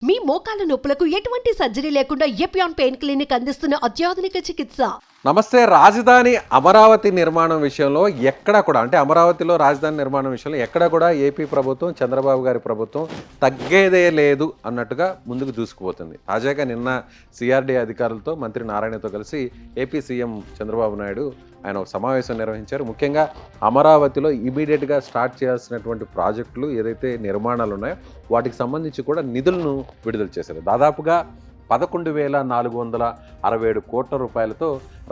మీ మోకాల నొప్పులకు ఎటువంటి సర్జరీ లేకుండా ఎపియాన్ పెయిన్ క్లినిక్ అందిస్తున్న అత్యాధునిక చికిత్స. నమస్తే. రాజధాని అమరావతి నిర్మాణం విషయంలో ఎక్కడా కూడా అంటే అమరావతిలో రాజధాని నిర్మాణం విషయంలో ఎక్కడా కూడా ఏపీ ప్రభుత్వం చంద్రబాబు గారి ప్రభుత్వం తగ్గేదే లేదు అన్నట్టుగా ముందుకు దూసుకుపోతుంది. తాజాగా నిన్న సిఆర్డీ అధికారులతో మంత్రి నారాయణతో కలిసి ఏపీ సీఎం చంద్రబాబు నాయుడు ఆయన ఒక సమావేశం నిర్వహించారు. ముఖ్యంగా అమరావతిలో ఇమీడియట్గా స్టార్ట్ చేయాల్సినటువంటి ప్రాజెక్టులు ఏదైతే నిర్మాణాలు ఉన్నాయో వాటికి సంబంధించి కూడా నిధులను విడుదల చేశారు. దాదాపుగా 11,467 కోట్ల రూపాయలతో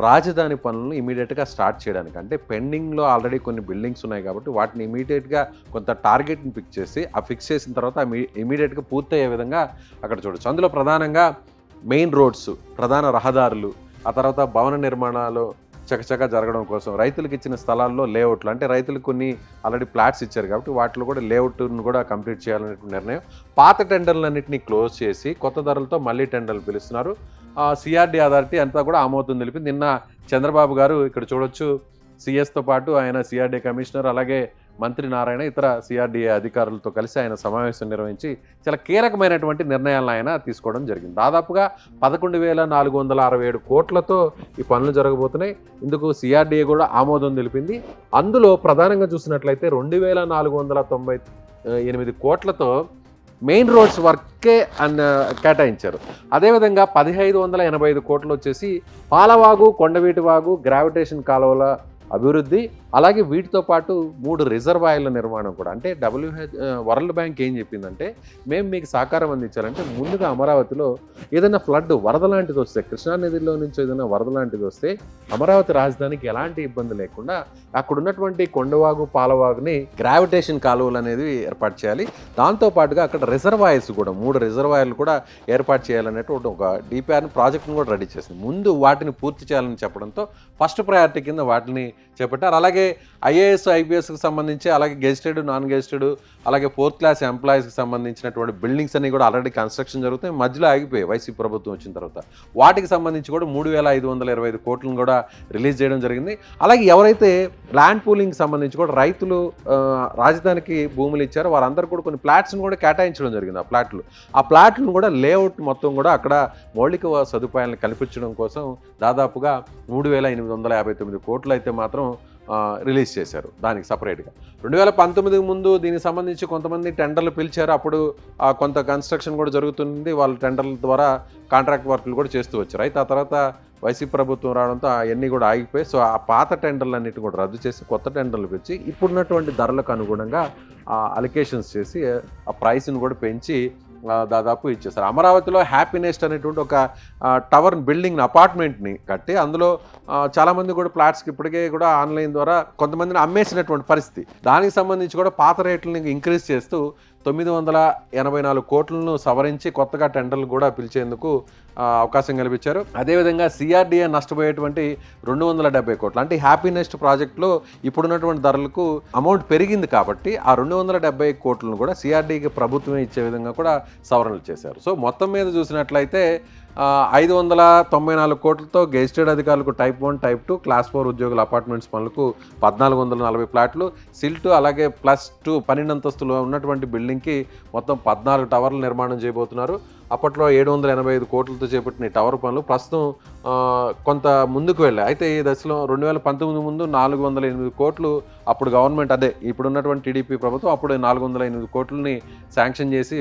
రాజధాని పనులను ఇమీడియట్గా స్టార్ట్ చేయడానికి, అంటే పెండింగ్లో ఆల్రెడీ కొన్ని బిల్డింగ్స్ ఉన్నాయి కాబట్టి వాటిని ఇమీడియట్గా కొంత టార్గెట్ని ఫిక్స్ చేసి ఫిక్స్ చేసిన తర్వాత ఇమీడియట్గా పూర్తయ్యే విధంగా అక్కడ చూడొచ్చు. అందులో ప్రధానంగా మెయిన్ రోడ్స్, ప్రధాన రహదారులు, ఆ తర్వాత భవన నిర్మాణాలు చకచకా జరగడం కోసం రైతులకు ఇచ్చిన స్థలాల్లో లేఅవుట్లు, అంటే రైతులకు కొన్ని ఆల్రెడీ ప్లాట్స్ ఇచ్చారు కాబట్టి వాటిలో కూడా లేఅవుట్ను కూడా కంప్లీట్ చేయాలనేటువంటి నిర్ణయం. పాత టెండర్లన్నింటినీ క్లోజ్ చేసి కొత్త ధరలతో మళ్ళీ టెండర్లు పిలుస్తున్నారు. సిఆర్డీ అథారిటీ అంతా కూడా ఆమోదం తెలిపింది. నిన్న చంద్రబాబు గారు ఇక్కడ చూడొచ్చు సిఎస్తో పాటు ఆయన సిఆర్డీ కమిషనర్ అలాగే మంత్రి నారాయణ ఇతర సిఆర్డీఏ అధికారులతో కలిసి ఆయన సమావేశం నిర్వహించి చాలా కీలకమైనటువంటి నిర్ణయాలను ఆయన తీసుకోవడం జరిగింది. దాదాపుగా 11,467 కోట్లతో ఈ పనులు జరగబోతున్నాయి. ఇందుకు సిఆర్డీఏ కూడా ఆమోదం తెలిపింది. అందులో ప్రధానంగా చూసినట్లయితే 2,498 కోట్లతో మెయిన్ రోడ్స్ వర్కే కేటాయించారు. అదేవిధంగా 1,585 కోట్లు వచ్చేసి పాలవాగు, కొండవీటి వాగు, గ్రావిటేషన్ కాలువల అభివృద్ధి, అలాగే వీటితో పాటు 3 రిజర్వాయర్ల నిర్మాణం కూడా. అంటే వరల్డ్ బ్యాంక్ ఏం చెప్పిందంటే మేము మీకు సహకారం అందించాలంటే ముందుగా అమరావతిలో ఏదైనా ఫ్లడ్ వరద లాంటిది వస్తే, కృష్ణానదిలో నుంచి ఏదైనా వరద లాంటిది వస్తే అమరావతి రాజధానికి ఎలాంటి ఇబ్బంది లేకుండా అక్కడ ఉన్నటువంటి కొండవాగు, పాలవాగుని గ్రావిటేషన్ కాలువలు అనేది ఏర్పాటు చేయాలి. దాంతోపాటుగా అక్కడ రిజర్వాయర్స్ కూడా 3 రిజర్వాయర్లు కూడా ఏర్పాటు చేయాలనేటువంటి ఒక డిపిఆర్ని ప్రాజెక్ట్ని కూడా రెడీ చేసింది. ముందు వాటిని పూర్తి చేయాలని చెప్పడంతో ఫస్ట్ ప్రయారిటీ కింద వాటిని చేపట్టారు. అలాగే ఐఏఎస్, ఐపీఎస్కి సంబంధించి, అలాగే గెజిటెడ్, నాన్ గెజిటెడ్, అలాగే 4th క్లాస్ ఎంప్లాయీస్కి సంబంధించినటువంటి బిల్డింగ్స్ అన్ని కూడా ఆల్రెడీ కన్స్ట్రక్షన్ జరుగుతాయి, మధ్యలో ఆగిపోయాయి వైసీపీ ప్రభుత్వం వచ్చిన తర్వాత. వాటికి సంబంధించి కూడా 3,525 కోట్లను కూడా రిలీజ్ చేయడం జరిగింది. అలాగే ఎవరైతే ల్యాండ్ పూలింగ్కి సంబంధించి కూడా రైతులు రాజధానికి భూములు ఇచ్చారో వారందరూ కూడా కొన్ని ప్లాట్స్ని కూడా కేటాయించడం జరిగింది. ఆ ప్లాట్లను కూడా లేఅవుట్ మొత్తం కూడా అక్కడ మౌలిక సదుపాయాలను కల్పించడం కోసం దాదాపుగా 3,859 కోట్లు అయితే మాత్రం రిలీజ్ చేశారు దానికి సపరేట్గా. 2019 ముందు దీనికి సంబంధించి కొంతమంది టెండర్లు పిలిచారు. అప్పుడు కొంత కన్స్ట్రక్షన్ కూడా జరుగుతుంది. వాళ్ళ టెండర్ల ద్వారా కాంట్రాక్ట్ వర్క్లు కూడా చేస్తూ వచ్చారు. అయితే ఆ తర్వాత వైసీపీ ప్రభుత్వం రావడంతో అవన్నీ కూడా ఆగిపోయి ఆ పాత టెండర్లన్నింటినీ కూడా రద్దు చేసి కొత్త టెండర్లు పెంచి ఇప్పుడున్నటువంటి ధరలకు అనుగుణంగా అలికేషన్స్ చేసి ఆ ప్రైస్ని కూడా పెంచి దాదాపు ఇచ్చేస్తారు. అమరావతిలో హ్యాపీనెస్ట్ అనేటువంటి ఒక టవర్ బిల్డింగ్ అపార్ట్మెంట్ని కట్టి అందులో చాలామంది కూడా ఫ్లాట్స్కి ఇప్పటికే కూడా ఆన్లైన్ ద్వారా కొంతమందిని అమ్మేసినటువంటి పరిస్థితి. దానికి సంబంధించి కూడా పాత రేట్లని ఇంక్రీజ్ చేస్తూ 984 కోట్లను సవరించి కొత్తగా టెండర్లు కూడా పిలిచేందుకు అవకాశం కల్పించారు. అదేవిధంగా సిఆర్డీఏ నష్టపోయేటువంటి 270 కోట్లు, అంటే హ్యాపీనెస్ట్ ప్రాజెక్టులో ఇప్పుడున్నటువంటి ధరలకు అమౌంట్ పెరిగింది కాబట్టి ఆ 270 కోట్లను కూడా సిఆర్డీకి ప్రభుత్వమే ఇచ్చే విధంగా కూడా సవరణలు చేశారు. సో మొత్తం మీద చూసినట్లయితే 594 కోట్లతో గెజిటెడ్ అధికారులకు టైప్ 1, టైప్ 2, క్లాస్ 4 ఉద్యోగుల అపార్ట్మెంట్స్ పనులకు 1,440 ఫ్లాట్లు, సిల్2 అలాగే +2 12 అంతస్తులు ఉన్నటువంటి బిల్డింగ్కి మొత్తం 14 టవర్ల నిర్మాణం చేయబోతున్నారు. అప్పట్లో 785 కోట్లతో చేపట్టిన ఈ టవర్ పనులు ప్రస్తుతం కొంత ముందుకు వెళ్ళాయి. అయితే ఈ దశలో 2019 ముందు 408 కోట్లు అప్పుడు గవర్నమెంట్, అదే ఇప్పుడున్నటువంటి టీడీపీ ప్రభుత్వం అప్పుడు 408 కోట్లని శాంక్షన్ చేసి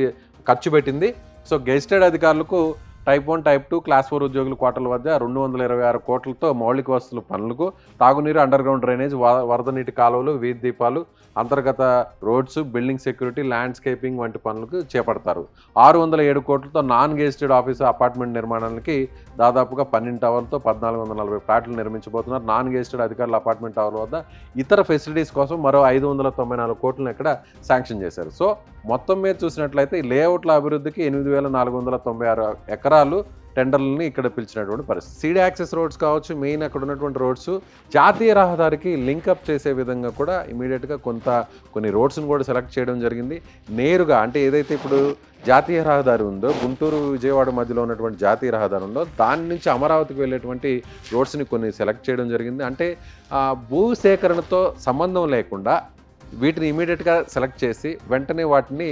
ఖర్చు పెట్టింది. సో గెజిటెడ్ అధికారులకు టైప్ 1, టైప్ 2, క్లాస్ 4 ఉద్యోగుల క్వార్టర్ల వద్ద 226 కోట్లతో మౌలిక వసతుల పనులకు, తాగునీరు, అండర్గ్రౌండ్ డ్రైనేజ్, వరద నీటి కాలువలు, వీధి దీపాలు, అంతర్గత రోడ్స్, బిల్డింగ్ సెక్యూరిటీ, ల్యాండ్స్కేపింగ్ వంటి పనులకు చేపడతారు. 607 కోట్లతో నాన్ గెజిటెడ్ ఆఫీసు అపార్ట్మెంట్ నిర్మాణానికి దాదాపుగా 12 టవర్లతో 1,440 ఫ్లాట్లు నిర్మించబోతున్నారు. నాన్ గెజిటెడ్ అధికారుల అపార్ట్మెంట్ టవర్ల వద్ద ఇతర ఫెసిలిటీస్ కోసం మరో 594 కోట్లను ఇక్కడ శాంక్షన్ చేశారు. సో మొత్తం మీద చూసినట్లయితే లేఅవుట్ల అభివృద్ధికి 8,496 ఎకరాలు టెండర్లని ఇక్కడ పిలిచినటువంటి పరిస్థితి. సీడీ యాక్సెస్ రోడ్స్ కావచ్చు, మెయిన్ అక్కడ ఉన్నటువంటి రోడ్స్ జాతీయ రహదారికి లింకప్ చేసే విధంగా కూడా ఇమీడియట్గా కొన్ని రోడ్స్ని కూడా సెలెక్ట్ చేయడం జరిగింది. నేరుగా అంటే ఏదైతే ఇప్పుడు జాతీయ రహదారి ఉందో, గుంటూరు విజయవాడ మధ్యలో ఉన్నటువంటి జాతీయ రహదారి ఉందో దాని నుంచి అమరావతికి వెళ్ళేటువంటి రోడ్స్ని కొన్ని సెలెక్ట్ చేయడం జరిగింది. అంటే భూ సేకరణతో సంబంధం లేకుండా వీటిని ఇమీడియట్గా సెలెక్ట్ చేసి వెంటనే వాటిని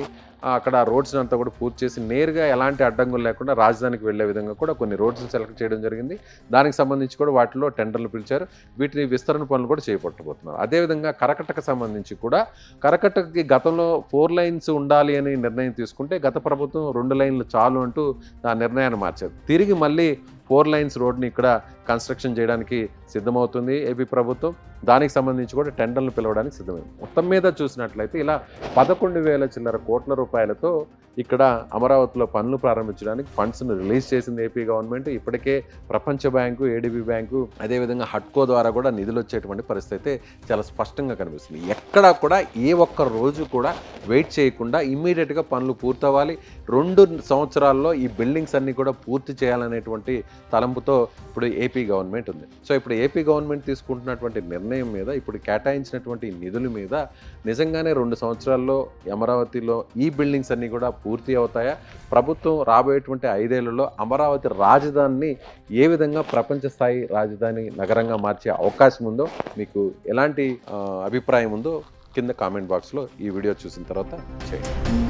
అక్కడ రోడ్స్ అంతా కూడా పూర్తి చేసి నేరుగా ఎలాంటి అడ్డంకులు లేకుండా రాజధానికి వెళ్లే విధంగా కూడా కొన్ని రోడ్స్ సెలెక్ట్ చేయడం జరిగింది. దానికి సంబంధించి కూడా వాటిలో టెండర్లు పిలిచారు. వీటిని విస్తరణ పనులు కూడా చేపట్టబోతున్నారు. అదేవిధంగా కరకట్టకు సంబంధించి కూడా కరకట్టకి గతంలో 4 లైన్స్ ఉండాలి అని నిర్ణయం తీసుకుంటే గత ప్రభుత్వం 2 లైన్లు చాలు అంటూ ఆ నిర్ణయాన్ని మార్చారు. తిరిగి మళ్ళీ 4 లైన్స్ రోడ్ని ఇక్కడ కన్స్ట్రక్షన్ చేయడానికి సిద్ధమవుతుంది ఏపీ ప్రభుత్వం. దానికి సంబంధించి కూడా టెండర్లు పిలవడానికి సిద్ధమైంది. మొత్తం మీద చూసినట్లయితే ఇలా 11,000 చిల్లర కోట్ల రూపాయలతో ఇక్కడ అమరావతిలో పనులు ప్రారంభించడానికి ఫండ్స్ను రిలీజ్ చేసింది ఏపీ గవర్నమెంట్. ఇప్పటికే ప్రపంచ బ్యాంకు, ఏడీబీ బ్యాంకు, అదేవిధంగా హట్కో ద్వారా కూడా నిధులు వచ్చేటువంటి పరిస్థితి అయితే చాలా స్పష్టంగా కనిపిస్తుంది. ఎక్కడా కూడా ఏ ఒక్క రోజు కూడా వెయిట్ చేయకుండా ఇమ్మీడియట్గా పనులు పూర్తవ్వాలి. 2 సంవత్సరాల్లో ఈ బిల్డింగ్స్ అన్నీ కూడా పూర్తి చేయాలనేటువంటి తలంపుతో ఇప్పుడు ఏపీ గవర్నమెంట్ ఉంది. సో ఇప్పుడు ఏపీ గవర్నమెంట్ తీసుకుంటున్నటువంటి నిర్ణయం మీద, ఇప్పుడు కేటాయించినటువంటి నిధుల మీద నిజంగానే 2 సంవత్సరాల్లో అమరావతిలో ఈ బిల్డింగ్స్ అన్నీ కూడా పూర్తి అవుతాయా? ప్రభుత్వం రాబోయేటువంటి 5 ఏళ్లలో అమరావతి రాజధానిని ఏ విధంగా ప్రపంచ స్థాయి రాజధాని నగరంగా మార్చే అవకాశం ఉందో, మీకు ఎలాంటి అభిప్రాయం ఉందో కింద కామెంట్ బాక్స్లో ఈ వీడియో చూసిన తర్వాత చేయండి.